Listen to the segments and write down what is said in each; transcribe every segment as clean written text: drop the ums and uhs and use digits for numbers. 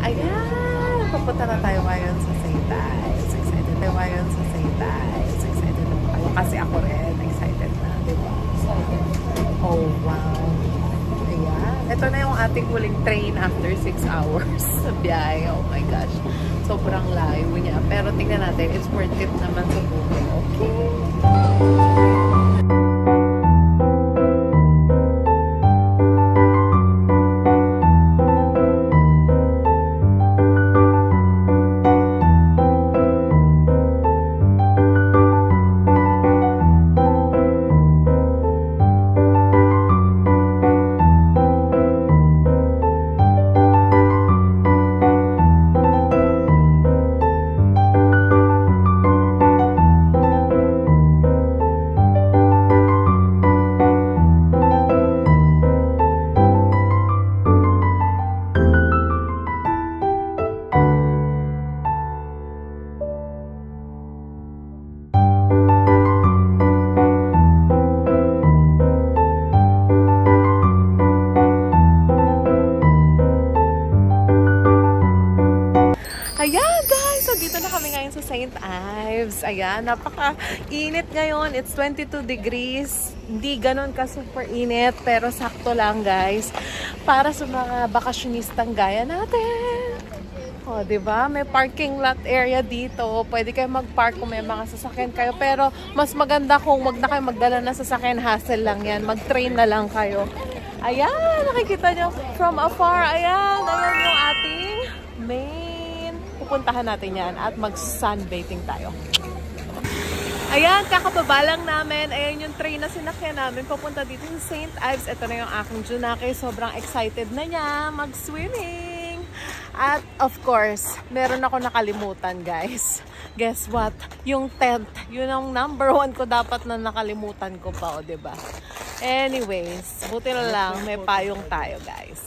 Ayan! Papunta na tayo ngayon sa St. Ives. Excited tayo ngayon sa St. Ives. Excited na tayo. Kasi ako rin. Excited na, di ba? Oh, wow! Ayan. Ito na yung ating huling train after 6 hours sa biyahe. Oh my gosh. Sobrang layo niya. Pero tingnan natin, it's worth it naman sa buhay. Okay? Ayan guys, so dito na kami ngayon sa St. Ives. Ayan, napaka-init ngayon. It's 22 degrees. Hindi ganun ka super init, pero sakto lang guys. Para sa mga bakasyonistang gaya natin. O, diba? May parking lot area dito. Pwede kayo mag-park kung may mga sasakyan kayo. Pero mas maganda kung wag na kayo magdala ng sasakyan. Hassle lang yan. Mag-train na lang kayo. Ayan, nakikita nyo from afar. Ayan, ayan yung ating main. Pupuntahan natin yan at mag-sunbathing tayo. Ayan, kakababa lang namin. Ayan yung train na sinakyan namin papunta dito sa St. Ives. Ito na yung aking Junake. Sobrang excited na niya mag-swimming. At of course, meron ako nakalimutan guys. Guess what? Yung tent. Yun ang number 1 ko dapat na nakalimutan ko pa. O, diba? Anyways, buti na lang may payong tayo guys.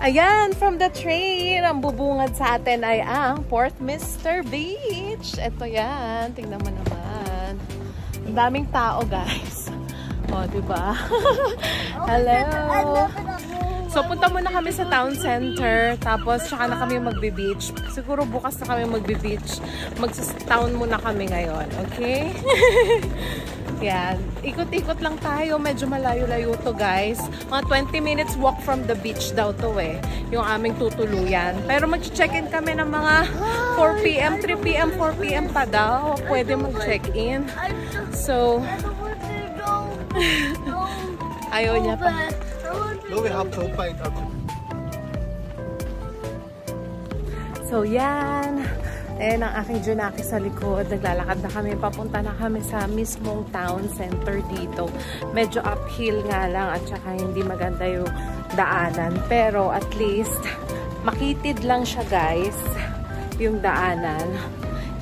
Ayan, from the train, ang bubungad sa atin ay ang Port Mister Beach. Ito yan, tingnan mo naman. Ang daming tao, guys. O, diba? Hello! So, punta muna kami sa town center, tapos tsaka na kami magbe-beach. Siguro bukas na kami magbe-beach. Mag-town muna kami ngayon, okay? Yan. Ikot-ikot lang tayo. Medyo malayo-layo to guys. Mga 20 minutes walk from the beach daw to eh. Yung aming tutuluyan. Pero mag-check-in kami ng mga 4 p.m., 3 p.m., 4 p.m. pa daw. Pwede mag-check-in. So, ayaw niya pa. No, we have to find out. So, yan. Ayan ang aking Junake sa likod. Naglalakad na kami. Papunta na kami sa mismong town center dito. Medyo uphill nga lang at saka hindi maganda yung daanan. Pero at least, makitid lang siya guys. Yung daanan.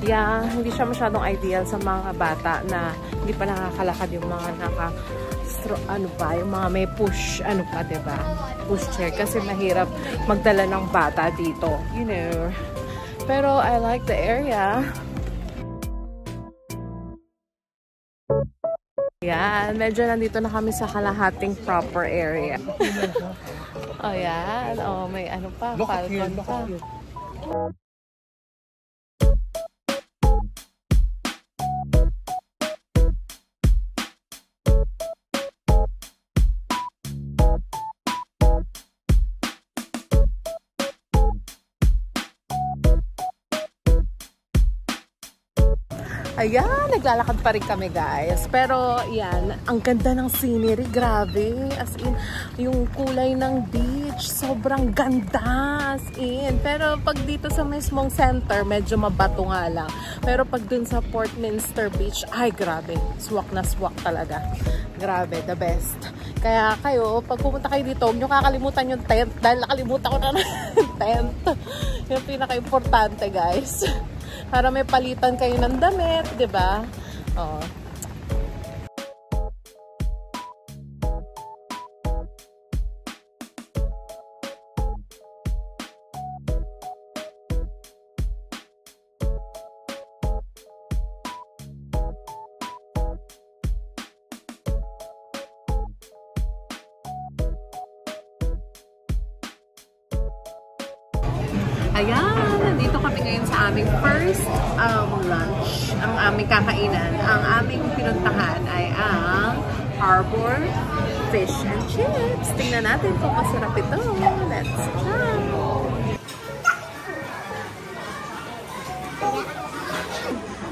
Yeah, hindi siya masyadong ideal sa mga bata na hindi pa nakakalakad yung mga yung mga may push, diba? Push chair. Kasi mahirap magdala ng bata dito. You know. Pero I like the area. Yan, medyo nandito na kami sa kalahating proper area. Oh, yan. Oh, may ano pa, falcon pa. Ayan, naglalakad pa rin kami guys. Pero yan, ang ganda ng scenery, grabe. As in, yung kulay ng beach, sobrang ganda. As in, pero pag dito sa mismong center, medyo mabato nga lang. Pero pag dun sa Portminster Beach, ay grabe. Swak na swak talaga. Grabe, the best. Kaya kayo, pag pumunta kayo dito, huwag nyo kakalimutan yung tent. Dahil nakalimutan ko na ng tent. Yung pinaka-importante guys. Para may palitan kayo ng damit, di ba? Oh. Ayan, nandito kami ngayon sa aming first lunch. Ang aming kakainan. Ang aming pinuntahan ay ang Harbor Fish and Chips. Tingnan natin kung masarap ito. Let's try!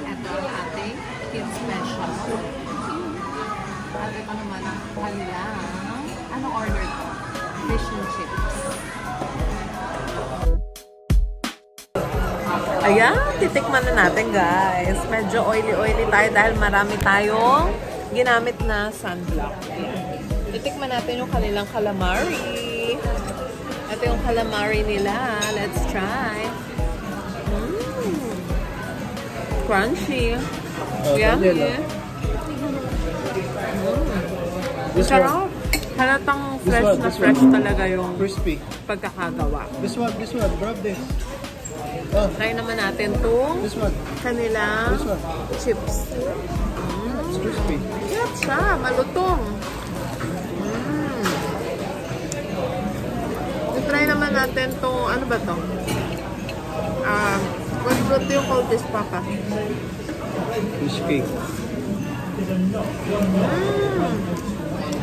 Ito ang ating kids special. At ito naman ang kanilang, ano order to? Fish and Chips. Ayan, titikman na natin guys. Medyo oily-oily tayo dahil marami tayong ginamit na sunblock. Ayan. Titikman natin yung kanilang calamari. Ito yung calamari nila. Let's try. Crunchy. Yummy. Sarap. Halatang fresh na fresh talaga yung crispy pagkakagawa. This one, grab this. Try naman natin itong kanilang chips. It's crispy. Sarap siya, malutong. I-try naman natin itong, ano ba ito? What's yung called this, Papa? Fish cake.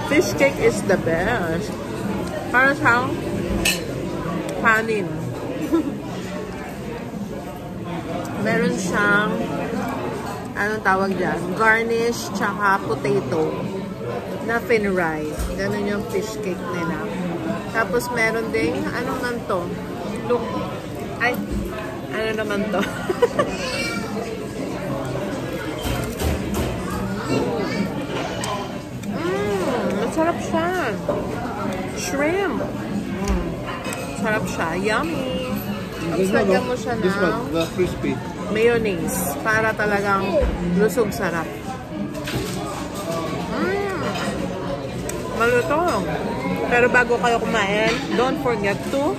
Fish cake is the best. Para siyang kanin. Meron siyang, anong tawag dyan? Garnish, tsaka potato na finray. Ganun yung fish cake nila. Tapos meron ding, anong nanto? Look. Ay, ano naman to? Masarap siya. Shrimp. Sarap siya. Yummy. Tapos lagyan mo siya This one, ng the crispy. mayonnaise para talagang lusog sarap. Malutong. Pero bago kayo kumain, don't forget to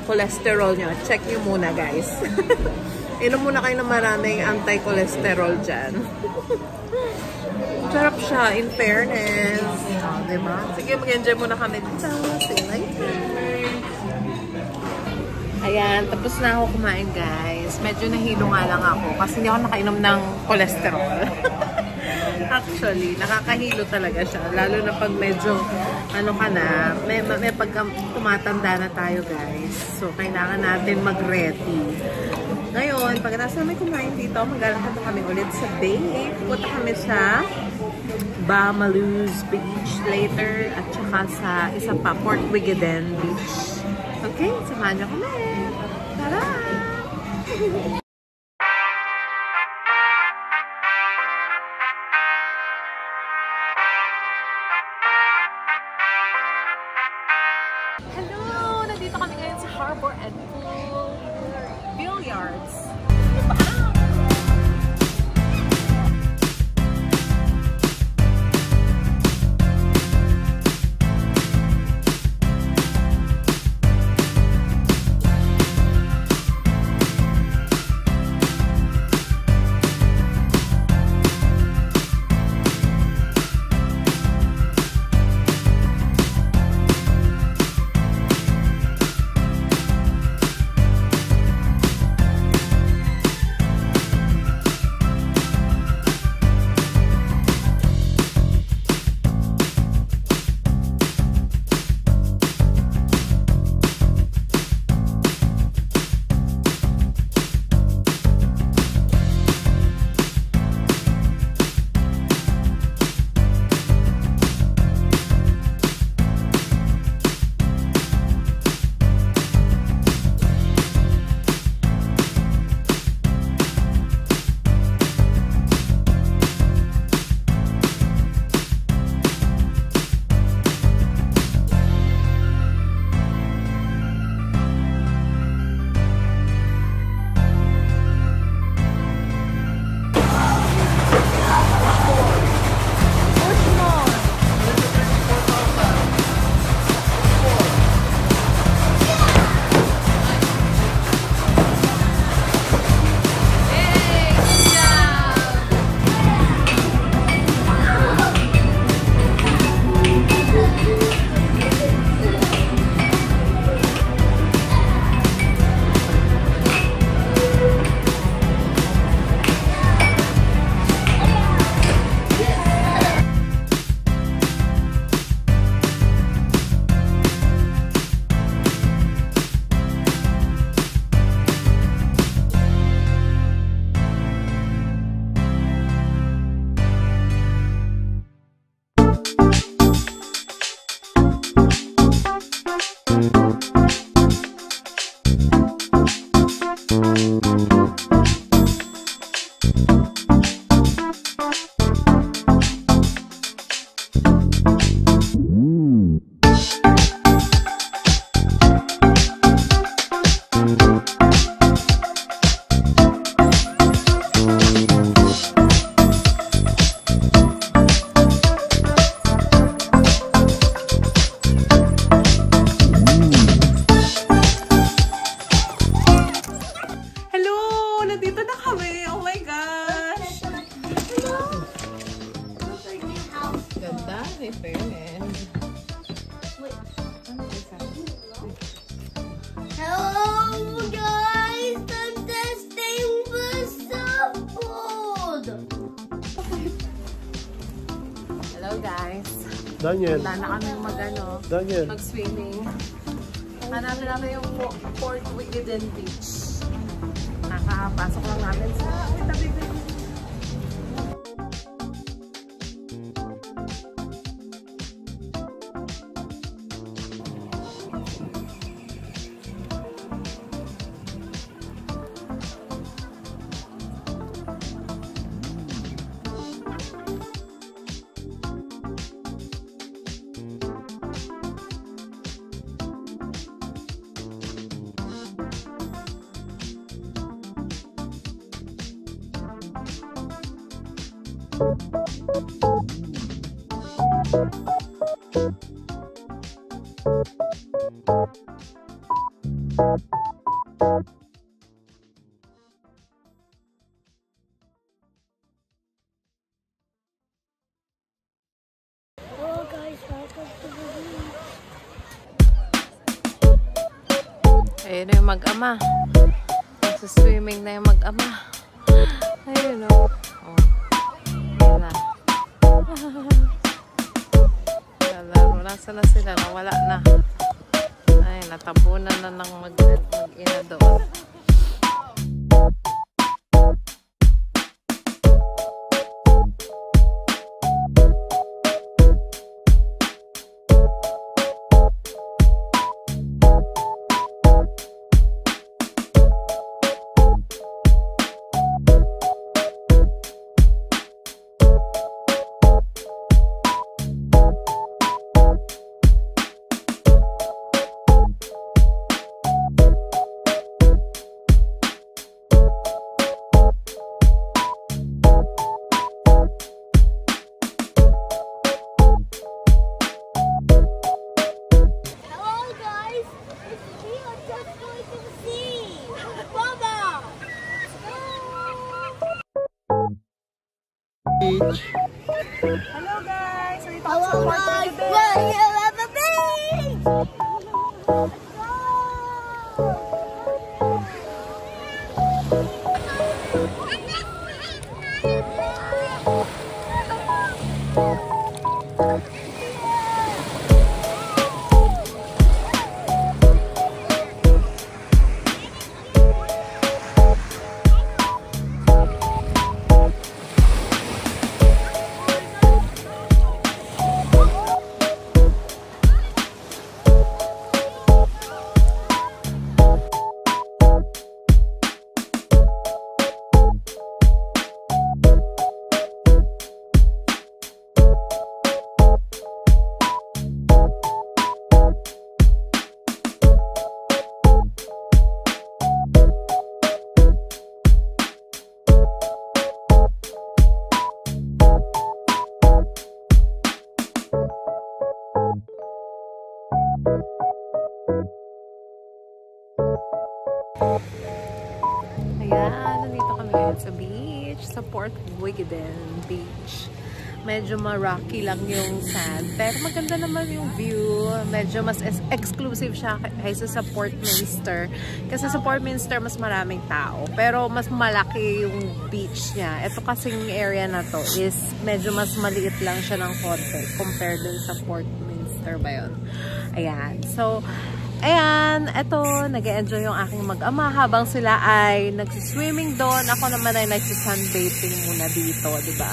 cholesterol nyo. Check nyo muna guys. Inom muna kayo ng maraming anti-cholesterol dyan. Sarap siya, in fairness. Oh, diba? Sige, mag-enjoy muna kami dito. See you later. Ayan, tapos na ako kumain guys. Medyo nahilo nga lang ako kasi hindi ako nakainom ng cholesterol. Actually, nakakahilo talaga siya. Lalo na pag medyo, ano ka na, may pag tumatanda na tayo guys. So, kailangan natin mag-ready. Ngayon, pag nasa may kumain dito, maglalakad na kami ulit sa bay. Pupunta kami sa Bamaloos Beach later at saka sa isa pa, Port Wigeden Beach. Okay, samahan niyo kami. Tara! Hello! Nandito kami ngayon sa Harbor and Pool Billiards. my friend. Wait, ano isa? Hello guys, I'm testing the food. Hello guys. Daniel. Wala na kami Daniel. mag-swimming. Hanapin namin yung Port Wigeden Beach. Nakapasok lang namin sa tabi ko. Hello guys, welcome to the beach. Ayun na yung mag-ama. Nagsuswimming na yung mag-ama. Ayun o. Wala. Lalaro na sila. Nawala na. Ay, natabunan na ng mag-ina doon. Beach. Hello guys! So, ito Hello guys, welcome to the beach. Ayan, nandito kami ngayon sa beach, sa Port Wigeden Beach. Medyo ma-rocky lang yung sand, pero maganda naman yung view. Medyo mas exclusive siya kaysa sa Port Minster. Kasi sa Port Minster, mas maraming tao. Pero mas malaki yung beach niya. Ito kasing area na to is medyo mas maliit lang siya ng konti compared dun sa Port Minster ba yun? Ayan. So, ayan, eto, nag-enjoy yung aking mag-ama habang sila ay nagsiswimming doon. Ako naman ay nagsisunbathing muna dito, diba?